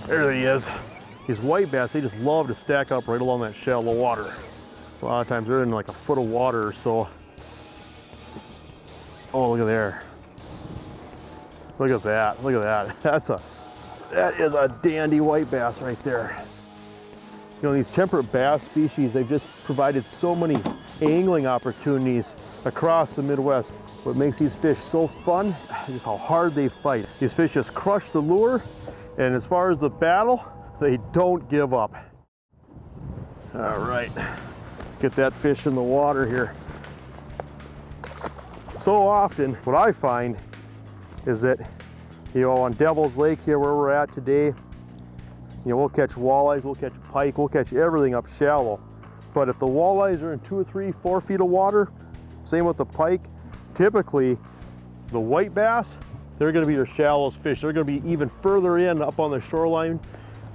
There he is. These white bass, they just love to stack up right along that shallow water. A lot of times they're in like a foot of water or so. Oh, look at there. Look at that, look at that. That is a dandy white bass right there. You know, these temperate bass species, they've just provided so many angling opportunities across the Midwest. What makes these fish so fun is how hard they fight. These fish just crush the lure, and as far as the battle, they don't give up. All right, get that fish in the water here. So often, what I find is that, you know, on Devil's Lake here where we're at today, you know, we'll catch walleyes, we'll catch pike, we'll catch everything up shallow. But if the walleyes are in 2 or 3, 4 feet of water, same with the pike, typically the white bass, they're gonna be your shallowest fish. They're gonna be even further in up on the shoreline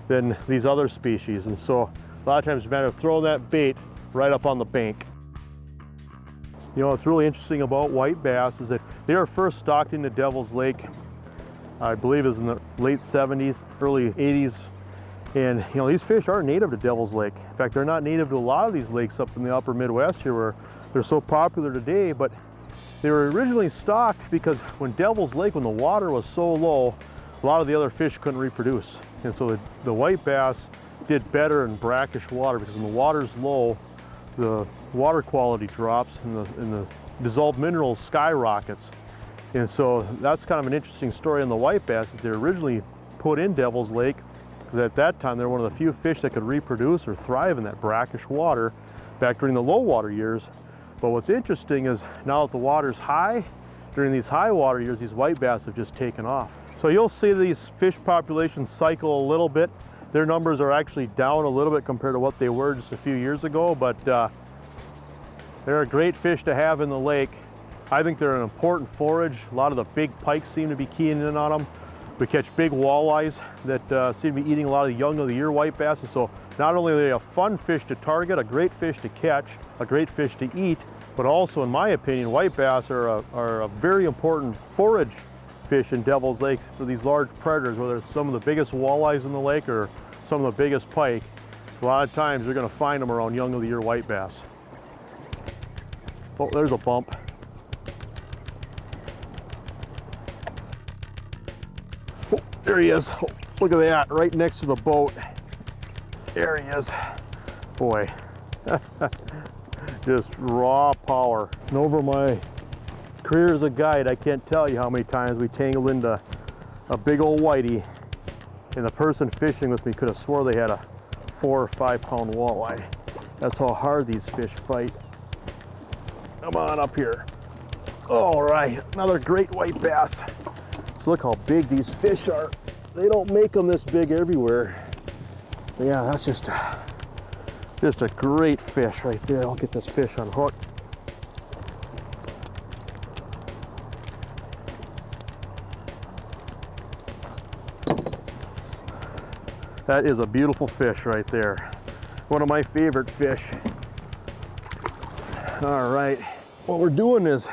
than these other species. And so a lot of times it's a matter of throwing that bait right up on the bank. You know, what's really interesting about white bass is that they were first stocked into Devil's Lake, I believe it was in the late 70s, early 80s. And you know, these fish aren't native to Devil's Lake. In fact, they're not native to a lot of these lakes up in the upper Midwest here where they're so popular today, but they were originally stocked because when Devil's Lake, when the water was so low, a lot of the other fish couldn't reproduce. And so the white bass did better in brackish water because when the water's low, the water quality drops and the dissolved minerals skyrockets. And so that's kind of an interesting story on the white bass that they were originally put in Devil's Lake because at that time they're one of the few fish that could reproduce or thrive in that brackish water back during the low water years. But what's interesting is now that the water's high, during these high water years, these white bass have just taken off. So you'll see these fish populations cycle a little bit. Their numbers are actually down a little bit compared to what they were just a few years ago, but they're a great fish to have in the lake. I think they're an important forage. A lot of the big pikes seem to be keying in on them. We catch big walleyes that seem to be eating a lot of the young of the year white basses. So not only are they a fun fish to target, a great fish to catch, a great fish to eat, but also in my opinion, white bass are a very important forage fish in Devil's Lake for these large predators, whether it's some of the biggest walleyes in the lake or some of the biggest pike. A lot of times you're going to find them around young of the year white bass. Oh, there's a bump. Oh, there he is. Oh, look at that, right next to the boat. There he is. Boy, just raw power. And over my career as a guide, I can't tell you how many times we tangled into a big old whitey, and the person fishing with me could have swore they had a 4 or 5 pound walleye. That's how hard these fish fight. Come on up here. All right, another great white bass. So look how big these fish are. They don't make them this big everywhere. But yeah, that's just a great fish right there. I'll get this fish unhooked. That is a beautiful fish right there. One of my favorite fish. All right, what we're doing is,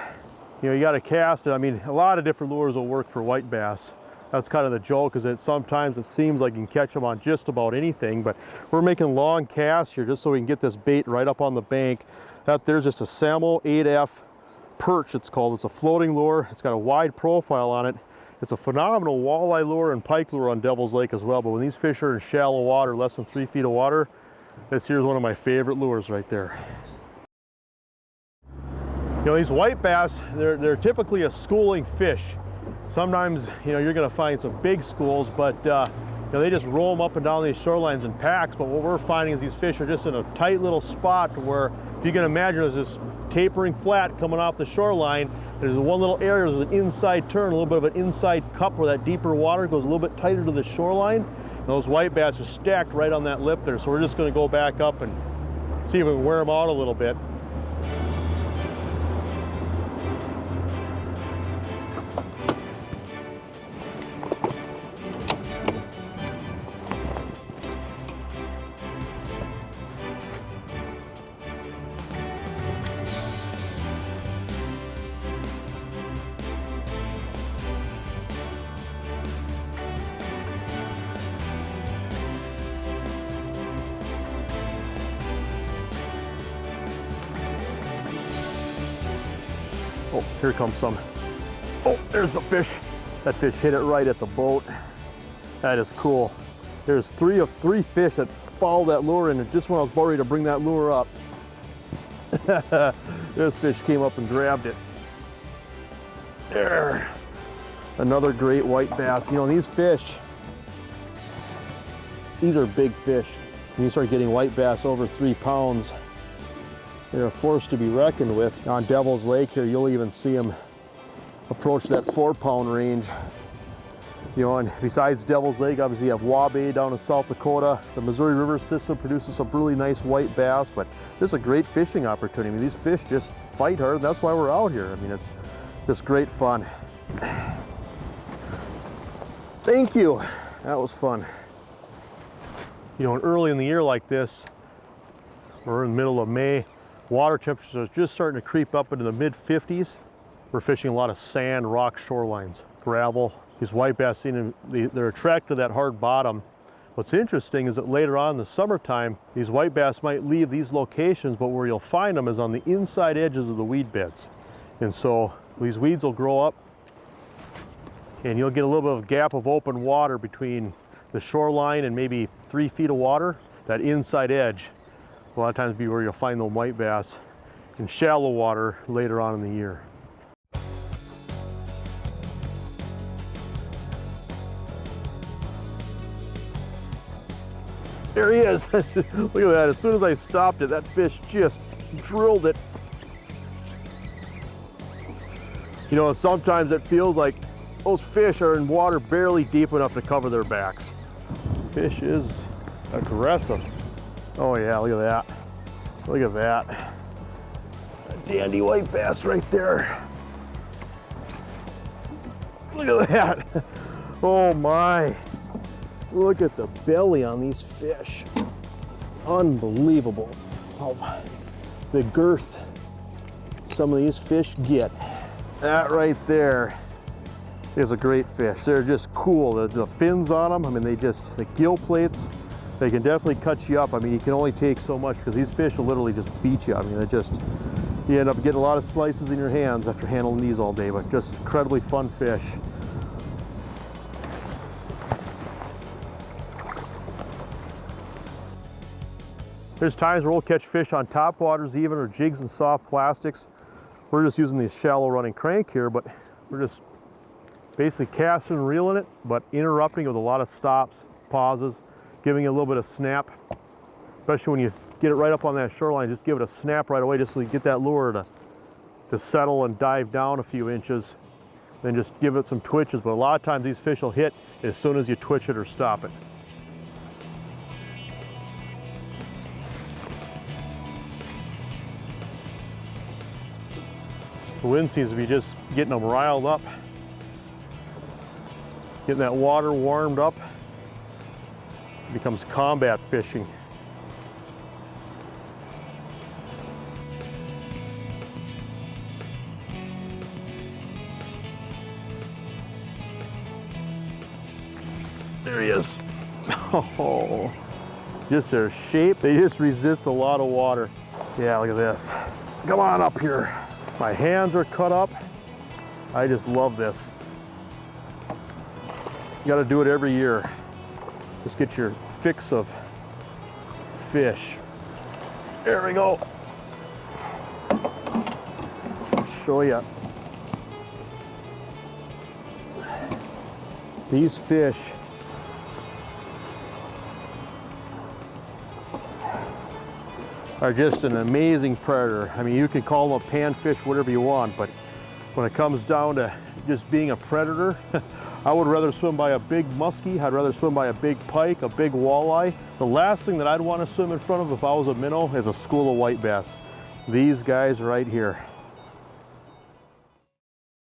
you know, you got to cast it. I mean, a lot of different lures will work for white bass. That's kind of the joke, is that sometimes it seems like you can catch them on just about anything, but we're making long casts here just so we can get this bait right up on the bank. That there's just a Samo 8F perch, it's called. It's a floating lure. It's got a wide profile on it. It's a phenomenal walleye lure and pike lure on Devil's Lake as well, but when these fish are in shallow water, less than 3 feet of water, here's one of my favorite lures right there. You know, these white bass, they're typically a schooling fish. Sometimes, you know, you're going to find some big schools, but you know, they just roam up and down these shorelines in packs. But what we're finding is these fish are just in a tight little spot where, if you can imagine, there's this tapering flat coming off the shoreline. There's one little area, there's an inside turn, a little bit of an inside cup where that deeper water goes a little bit tighter to the shoreline. And those white bass are stacked right on that lip there. So we're just going to go back up and see if we can wear them out a little bit. Oh, here comes some. Oh, there's the fish. That fish hit it right at the boat. That is cool. There's three fish that followed that lure in, and just when I was about ready to bring that lure up, this fish came up and grabbed it. There. Another great white bass. You know, these fish, these are big fish. When you start getting white bass over 3 pounds, they're a force to be reckoned with. On Devil's Lake here, you'll even see them approach that 4-pound range. You know, and besides Devil's Lake, obviously you have Wabae down in South Dakota. The Missouri River system produces some really nice white bass, but this is a great fishing opportunity. I mean, these fish just fight hard. That's why we're out here. I mean, it's just great fun. Thank you. That was fun. You know, early in the year like this, we're in the middle of May, water temperatures are just starting to creep up into the mid-50s. We're fishing a lot of sand, rock shorelines, gravel. These white bass, they're attracted to that hard bottom. What's interesting is that later on in the summertime, these white bass might leave these locations, but where you'll find them is on the inside edges of the weed beds. And so these weeds will grow up, and you'll get a little bit of a gap of open water between the shoreline and maybe 3 feet of water. That inside edge will a lot of times be where you'll find the white bass in shallow water later on in the year. There he is. Look at that. As soon as I stopped it, that fish just drilled it. You know, sometimes it feels like those fish are in water barely deep enough to cover their backs. Fish is aggressive. Oh yeah, look at that. Look at that. A dandy white bass right there. Look at that. Oh my. Look at the belly on these fish. Unbelievable how the girth some of these fish get. That right there is a great fish. They're just cool. The fins on them, I mean, the gill plates, they can definitely cut you up. I mean, you can only take so much because these fish will literally just beat you. I mean, you end up getting a lot of slices in your hands after handling these all day, but just incredibly fun fish. There's times where we'll catch fish on top waters even, or jigs and soft plastics. We're just using the shallow running crank here, but we're just basically casting and reeling it, but interrupting with a lot of stops, pauses, giving it a little bit of snap. Especially when you get it right up on that shoreline, just give it a snap right away just so you get that lure to settle and dive down a few inches. Then just give it some twitches, but a lot of times these fish will hit as soon as you twitch it or stop it. The wind seems to be just getting them riled up, getting that water warmed up. It becomes combat fishing. There he is. Oh, just their shape, they just resist a lot of water. Yeah, look at this. Come on up here. My hands are cut up. I just love this. You gotta do it every year. Just get your fix of fish. There we go. I'll show you. These fish are just an amazing predator. I mean, you can call them a panfish, whatever you want, but when it comes down to just being a predator, I would rather swim by a big muskie. I'd rather swim by a big pike, a big walleye. The last thing that I'd want to swim in front of if I was a minnow is a school of white bass. These guys right here.